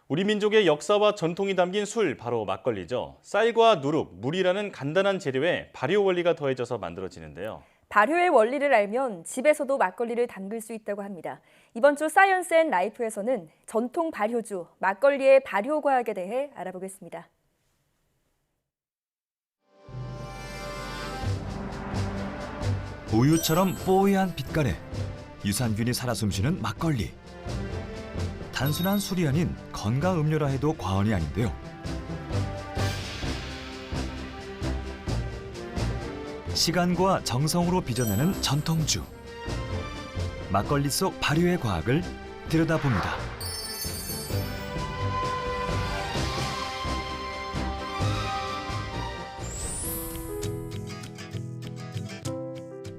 우리 민족의 역사와 전통이 담긴 술, 바로 막걸리죠. 쌀과 누룩, 물이라는 간단한 재료에 발효 원리가 더해져서 만들어지는데요. 발효의 원리를 알면 집에서도 막걸리를 담글 수 있다고 합니다. 이번 주 사이언스 앤 라이프에서는 전통 발효주, 막걸리의 발효 과학에 대해 알아보겠습니다. 우유처럼 뽀얀 빛깔에 유산균이 살아 숨쉬는 막걸리. 단순한 술이 아닌 건강 음료라 해도 과언이 아닌데요. 시간과 정성으로 빚어내는 전통주. 막걸리 속 발효의 과학을 들여다봅니다.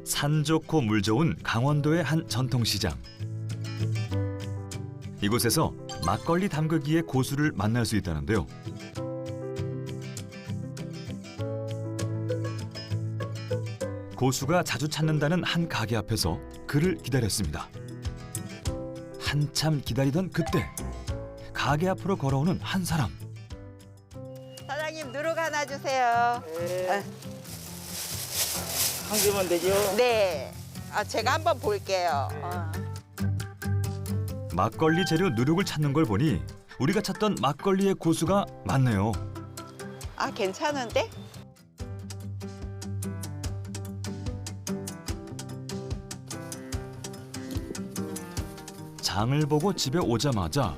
산 좋고 물 좋은 강원도의 한 전통시장. 이곳에서 막걸리 담그기의 고수를 만날 수 있다는데요. 고수가 자주 찾는다는 한 가게 앞에서 그를 기다렸습니다. 한참 기다리던 그때 가게 앞으로 걸어오는 한 사람. 사장님 누룩 하나 주세요. 한 개만 되죠? 네. 제가 한번 볼게요. 막걸리 재료 누룩을 찾는 걸 보니 우리가 찾던 막걸리의 고수가 맞네요. 괜찮은데? 장을 보고 집에 오자마자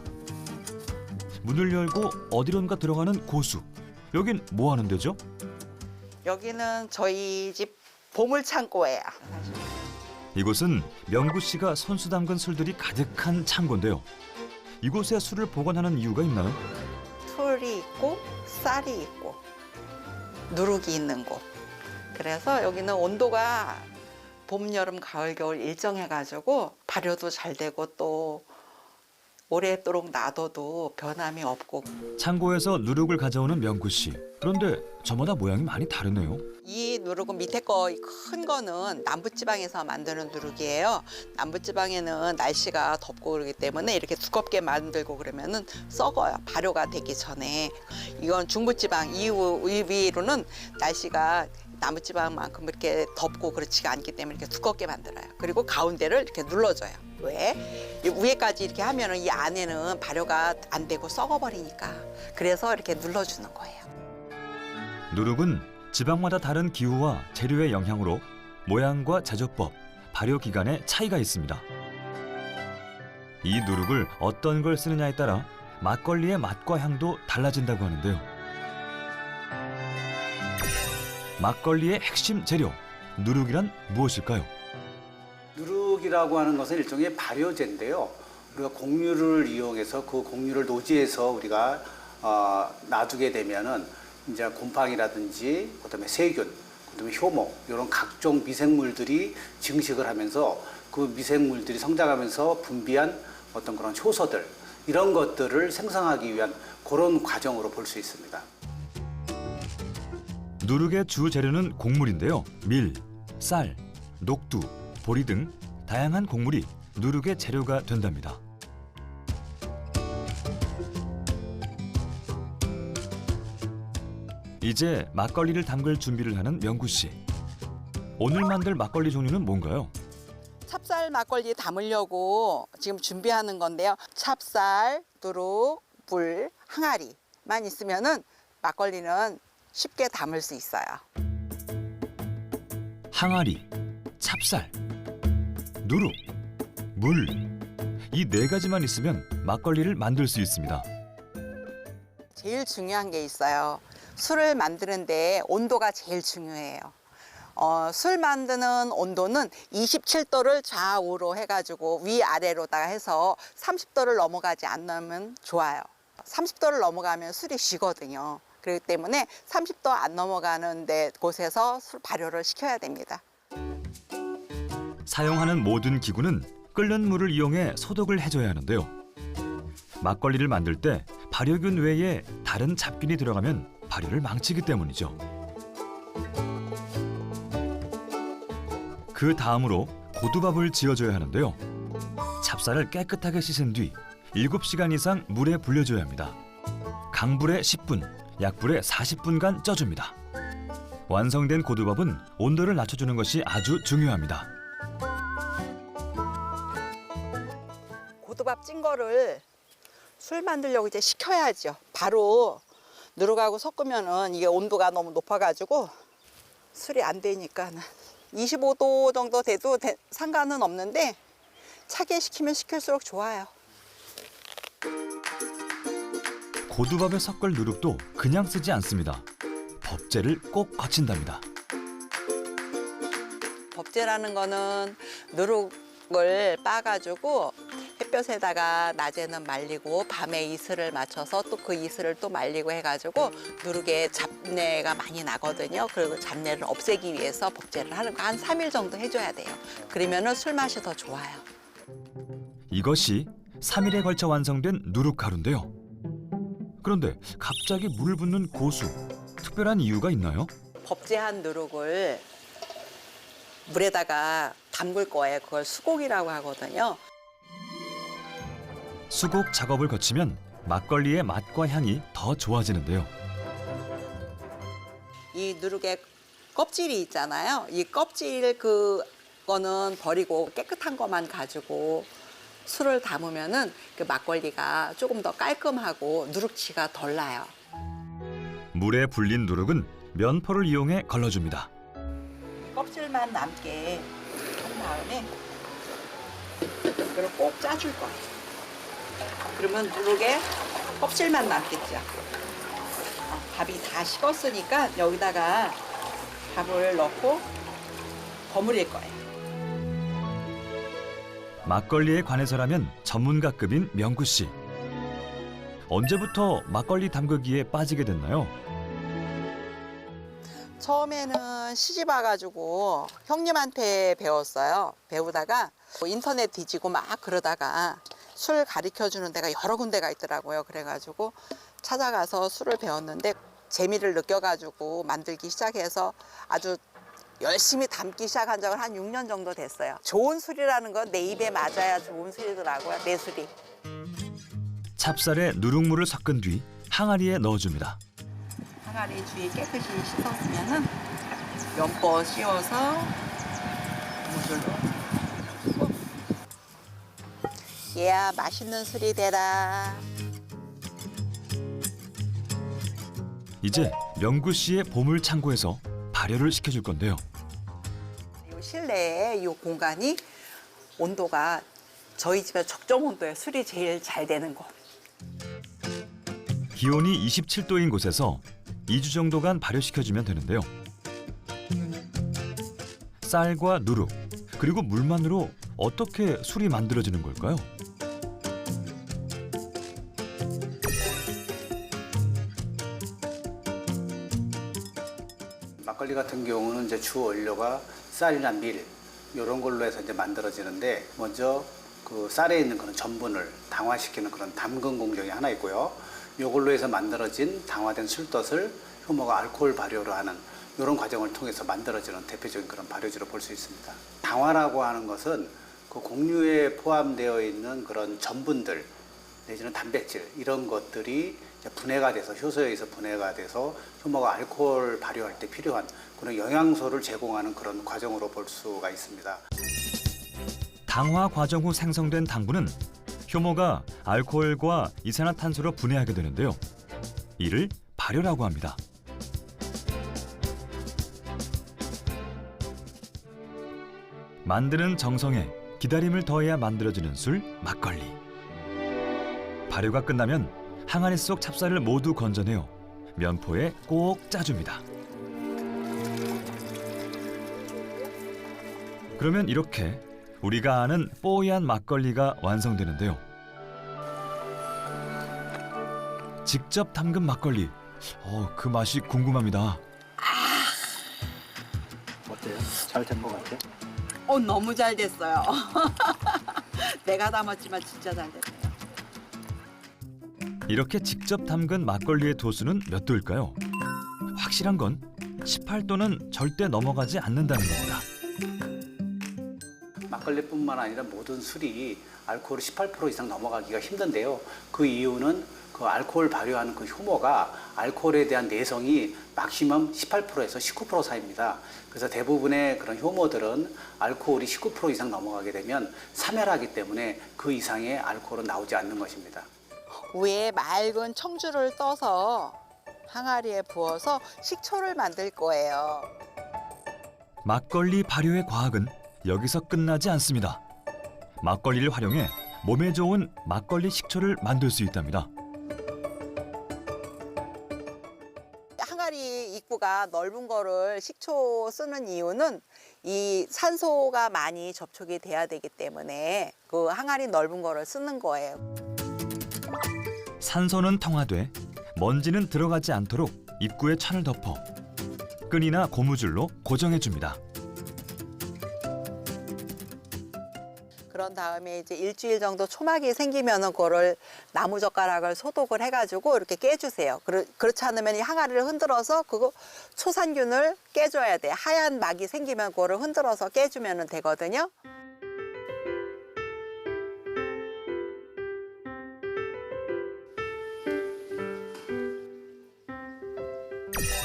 문을 열고 어디론가 들어가는 고수. 여긴 뭐 하는 데죠? 여기는 저희 집 보물 창고예요. 이곳은 명구 씨가 손수 담근 술들이 가득한 창고인데요. 이곳에 술을 보관하는 이유가 있나요? 풀이 있고 쌀이 있고 누룩이 있는 곳. 그래서 여기는 온도가 봄, 여름, 가을, 겨울 일정해가지고 발효도 잘 되고 또 오래도록 놔둬도 변함이 없고. 창고에서 누룩을 가져오는 명구 씨. 그런데 저마다 모양이 많이 다르네요. 이 누룩은 밑에 거 큰 거는 남부지방에서 만드는 누룩이에요. 남부지방에는 날씨가 덥고 그러기 때문에 이렇게 두껍게 만들고 그러면은 썩어요. 발효가 되기 전에. 이건 중부지방 위로는 날씨가 남부지방만큼 이렇게 덥고 그렇지가 않기 때문에 이렇게 두껍게 만들어요. 그리고 가운데를 이렇게 눌러줘요. 왜? 위에까지 이렇게 하면은 이 안에는 발효가 안 되고 썩어버리니까. 그래서 이렇게 눌러주는 거예요. 누룩은 지방마다 다른 기후와 재료의 영향으로 모양과 제조법, 발효 기간에 차이가 있습니다. 이 누룩을 어떤 걸 쓰느냐에 따라 막걸리의 맛과 향도 달라진다고 하는데요. 막걸리의 핵심 재료, 누룩이란 무엇일까요? 누룩이라고 하는 것은 일종의 발효제인데요. 우리가 곡류를 이용해서 그 곡류를 노지에서 우리가 놔두게 되면은 이제 곰팡이라든지 그다음에 세균, 그다음에 효모 이런 각종 미생물들이 증식을 하면서 그 미생물들이 성장하면서 분비한 어떤 그런 효소들 이런 것들을 생성하기 위한 그런 과정으로 볼 수 있습니다. 누룩의 주 재료는 곡물인데요. 밀, 쌀, 녹두, 보리 등 다양한 곡물이 누룩의 재료가 된답니다. 이제 막걸리를 담글 준비를 하는 명구 씨. 오늘 만들 막걸리 종류는 뭔가요? 찹쌀 막걸리 담으려고 지금 준비하는 건데요. 찹쌀, 누룩, 물, 항아리만 있으면은 막걸리는 쉽게 담을 수 있어요. 항아리, 찹쌀, 누룩, 물. 이 네 가지만 있으면 막걸리를 만들 수 있습니다. 제일 중요한 게 있어요. 술을 만드는데 온도가 제일 중요해요. 술 만드는 온도는 27도를 좌우로 해가지고 위아래로다가 해서 30도를 넘어가지 않으면 좋아요. 30도를 넘어가면 술이 쉬거든요. 그렇기 때문에 30도 안 넘어가는 곳에서 술 발효를 시켜야 됩니다. 사용하는 모든 기구는 끓는 물을 이용해 소독을 해줘야 하는데요. 막걸리를 만들 때 발효균 외에 다른 잡균이 들어가면 발효를 망치기 때문이죠. 그 다음으로 고두밥을 지어줘야 하는데요. 찹쌀을 깨끗하게 씻은 뒤 7시간 이상 물에 불려줘야 합니다. 강불에 10분, 약불에 40분간 쪄줍니다. 완성된 고두밥은 온도를 낮춰주는 것이 아주 중요합니다. 고두밥 찐 거를 술 만들려고 이제 식혀야죠. 바로 누룩하고 섞으면은 이게 온도가 너무 높아가지고 술이 안 되니까는 25도 정도 돼도 상관은 없는데 차게 식히면 식힐수록 좋아요. 고두밥에 섞을 누룩도 그냥 쓰지 않습니다. 법제를 꼭 거친답니다. 법제라는 거는 누룩을 빻아가지고 햇볕에다가 낮에는 말리고 밤에 이슬을 맞춰서 또 그 이슬을 또 말리고 해가지고 누룩에 잡내가 많이 나거든요. 그리고 잡내를 없애기 위해서 법제를 하는 거 한 3일 정도 해줘야 돼요. 그러면은 술 맛이 더 좋아요. 이것이 3일에 걸쳐 완성된 누룩가루인데요. 그런데 갑자기 물을 붓는 고수, 특별한 이유가 있나요? 법제한 누룩을 물에다가 담글 거예요. 그걸 수곡이라고 하거든요. 수곡 작업을 거치면 막걸리의 맛과 향이 더 좋아지는데요. 이 누룩의 껍질이 있잖아요. 이 껍질 그거는 버리고 깨끗한 것만 가지고 술을 담으면은 그 막걸리가 조금 더 깔끔하고 누룩치가 덜 나요. 물에 불린 누룩은 면포를 이용해 걸러줍니다. 껍질만 남게 한 다음에 이걸 꼭 짜줄 거예요. 그러면 누룩에 껍질만 남겠죠. 밥이 다 식었으니까 여기다가 밥을 넣고 버무릴 거예요. 막걸리에 관해서라면 전문가급인 명구 씨. 언제부터 막걸리 담그기에 빠지게 됐나요? 처음에는 시집 와가지고 형님한테 배웠어요. 배우다가 인터넷 뒤지고 막 그러다가 술 가르쳐주는 데가 여러 군데가 있더라고요. 그래가지고 찾아가서 술을 배웠는데 재미를 느껴가지고 만들기 시작해서 아주 열심히 담기 시작한 적은 한 6년 정도 됐어요. 좋은 술이라는 건 내 입에 맞아야 좋은 술이더라고요. 내 술이. 찹쌀에 누룩물을 섞은 뒤 항아리에 넣어줍니다. 항아리 주위 깨끗이 씻었으면은 면포 씌워서 물을 넣고 얘야 맛있는 술이 되라. 이제 명구 씨의 보물 창고에서 발효를 시켜줄 건데요. 이 실내에 이 공간이 온도가 저희 집에 적정 온도에 술이 제일 잘 되는 곳. 기온이 27도인 곳에서 2주 정도간 발효시켜주면 되는데요. 쌀과 누룩, 그리고 물만으로 어떻게 술이 만들어지는 걸까요? 막걸리 같은 경우는 이제 주 원료가 쌀이나 밀 이런 걸로 해서 이제 만들어지는데 먼저 그 쌀에 있는 그런 전분을 당화시키는 그런 담근 공정이 하나 있고요. 이걸로 해서 만들어진 당화된 술덫을 효모가 알코올 발효를 하는 이런 과정을 통해서 만들어지는 대표적인 그런 발효지로 볼 수 있습니다. 당화라고 하는 것은 그 곡류에 포함되어 있는 그런 전분들 내지는 단백질 이런 것들이 이제 분해가 돼서 효소에 의해서 분해가 돼서 효모가 알코올 발효할 때 필요한 그런 영양소를 제공하는 그런 과정으로 볼 수가 있습니다. 당화 과정 후 생성된 당분은 효모가 알코올과 이산화탄소로 분해하게 되는데요. 이를 발효라고 합니다. 만드는 정성에 기다림을 더해야 만들어지는 술 막걸리. 발효가 끝나면 항아리 속 찹쌀을 모두 건져내어 면포에 꼭 짜줍니다. 그러면 이렇게 우리가 아는 뽀얀 막걸리가 완성되는데요. 직접 담근 막걸리, 그 맛이 궁금합니다. 어때요? 잘 된 것 같아요? 너무 잘 됐어요. 내가 담았지만 진짜 잘 됐네요. 이렇게 직접 담근 막걸리의 도수는 몇 도일까요? 확실한 건 18도는 절대 넘어가지 않는다는 겁니다. 막걸리뿐만 아니라 모든 술이 알코올이 18% 이상 넘어가기가 힘든데요. 그 이유는 그 알코올 발효하는 그 효모가 알코올에 대한 내성이 막시멈 18%에서 19% 사이입니다. 그래서 대부분의 그런 효모들은 알코올이 19% 이상 넘어가게 되면 사멸하기 때문에 그 이상의 알코올은 나오지 않는 것입니다. 위에 맑은 청주를 떠서 항아리에 부어서 식초를 만들 거예요. 막걸리 발효의 과학은 여기서 끝나지 않습니다. 막걸리를 활용해 몸에 좋은 막걸리 식초를 만들 수 있답니다. 항아리 입구가 넓은 거를 식초 쓰는 이유는 이 산소가 많이 접촉이 돼야 되기 때문에 그 항아리 넓은 거를 쓰는 거예요. 산소는 통하돼 먼지는 들어가지 않도록 입구에 천을 덮어 끈이나 고무줄로 고정해줍니다. 그런 다음에 이제 일주일 정도 초막이 생기면은 그거를 나무젓가락을 소독을 해가지고 이렇게 깨주세요. 그렇지 않으면 이 항아리를 흔들어서 그거 초산균을 깨줘야 돼. 하얀 막이 생기면 그거를 흔들어서 깨주면 되거든요.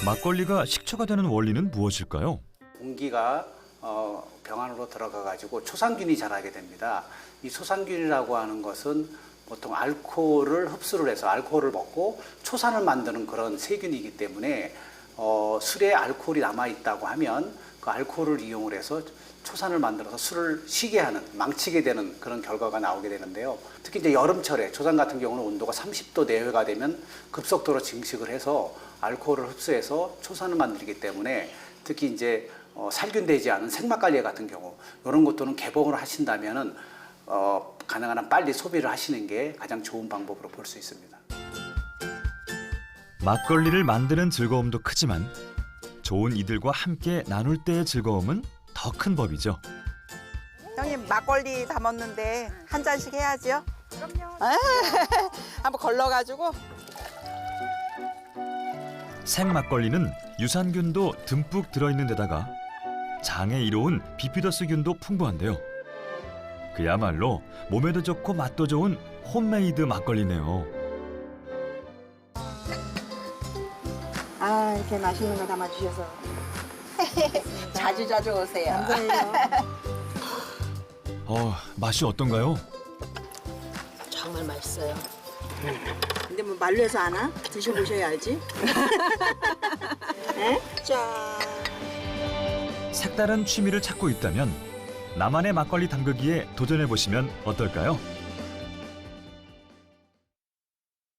막걸리가 식초가 되는 원리는 무엇일까요? 공기가 병 안으로 들어가 가지고 초산균이 자라게 됩니다. 이 초산균이라고 하는 것은 보통 알코올을 흡수를 해서 알코올을 먹고 초산을 만드는 그런 세균이기 때문에 술에 알코올이 남아 있다고 하면 그 알코올을 이용을 해서 초산을 만들어서 술을 쉬게 하는, 망치게 되는 그런 결과가 나오게 되는데요. 특히 이제 여름철에 초산 같은 경우는 온도가 30도 내외가 되면 급속도로 증식을 해서 알코올을 흡수해서 초산을 만들기 때문에 특히 이제 살균되지 않은 생막걸리 같은 경우 이런 것들은 개봉을 하신다면은 가능한 한 빨리 소비를 하시는 게 가장 좋은 방법으로 볼 수 있습니다. 막걸리를 만드는 즐거움도 크지만 좋은 이들과 함께 나눌 때의 즐거움은 더 큰 법이죠. 형님 막걸리 담았는데 한 잔씩 해야죠. 그럼요. 한번 걸러가지고. 생막걸리는 유산균도 듬뿍 들어있는 데다가 장에 이로운 비피더스균도 풍부한데요. 그야말로 몸에도 좋고 맛도 좋은 홈메이드 막걸리네요. 아, 이렇게 맛있는 거 담아주셔서 자주 오세요. 감사해요. 맛이 어떤가요? 정말 맛있어요. 근데 뭐 말로 해서 아나? 드셔보셔야 알지. 에? 짠. 색다른 취미를 찾고 있다면 나만의 막걸리 담그기에 도전해보시면 어떨까요?